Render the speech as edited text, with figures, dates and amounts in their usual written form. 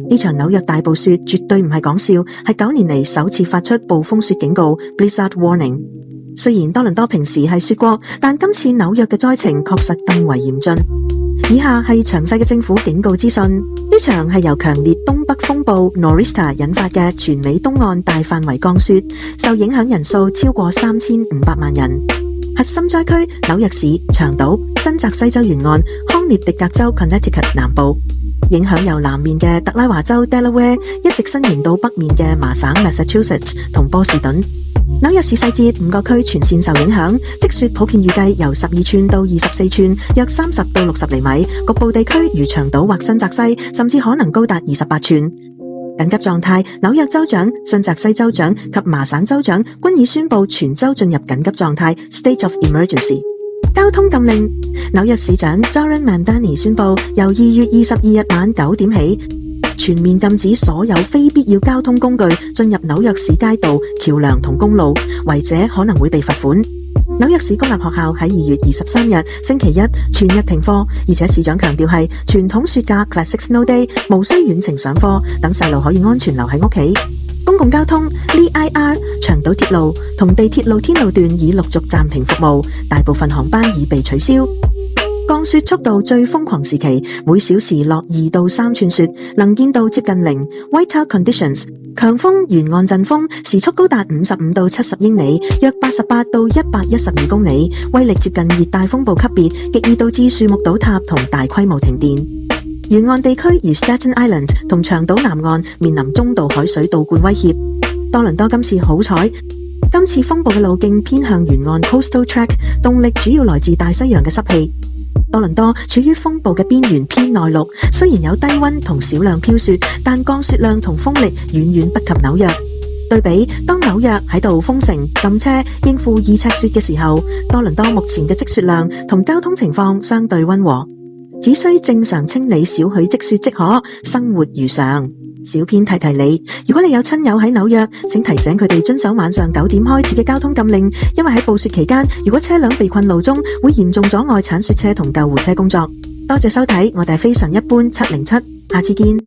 呢場紐約大暴雪絕對唔係講笑，係9年嚟首次發出暴風雪警告 （Blizzard Warning）。雖然多倫多平時係雪國，但今次紐約嘅災情確實更為嚴峻。以下係詳細嘅政府警告資訊。呢場係由強烈東北風暴 Nor'easter 引發嘅全美東岸大範圍降雪，受影響人數超過3500萬人。核心災區紐約市、長島、新澤西州沿岸、康涅狄格州 Connecticut 南部，影響由南面嘅特拉華州 Delaware 一直伸延到北面嘅麻省 Massachusetts 同波士頓。紐約市細節5個區全線受影響，積雪普遍預計由12寸到24寸，約30到60厘米，局部地區如長島或新澤西，甚至可能高達28寸。緊急狀態，紐約州長、新澤西州長及麻省州長均已宣布全州進入緊急狀態 （State of Emergency）。交通禁令，紐約市長 Zoran Mamdani 宣布，由2月22日晚9點起，全面禁止所有非必要交通工具進入紐約市街道、橋梁同公路，違者可能會被罰款。紐約市公立學校喺2月23日星期一全日停課，而且市長強調係傳統雪假 Classic Snow Day， 無需遠程上課，等細路可以安全留喺屋企。公共交通 LIR 長島鐵路同地鐵露天路段已陸續暫停服務，大部分航班已被取消。降雪速度最瘋狂時期，每小時落2到3寸雪，能見度接近0。Whiteout conditions， 強風沿岸陣風時速高達55到70英里，約88到112公里，威力接近熱帶風暴級別，極易導致樹木倒塌同大規模停電。沿岸地區如 Staten Island 同長島南岸面臨中度海水倒灌威脅。多倫多今次好彩，今次風暴嘅路徑偏向沿岸 Coastal Track， 動力主要來自大西洋嘅濕氣。多倫多處於風暴嘅邊緣偏內陸，雖然有低溫同少量飄雪，但降雪量同風力遠遠不及紐約。對比，當紐約喺度封城禁車應付2尺雪嘅時候，多倫多目前嘅積雪量同交通情況相對溫和，只需正常清理少許積雪即可，生活如常。小編提提你，如果你有親友喺紐約，請提醒佢哋遵守晚上9點開始嘅交通禁令，因為喺暴雪期間，如果車輛被困路中，會嚴重阻礙鏟雪車同救護車工作。多謝收睇，我哋係非常一般707，下次見。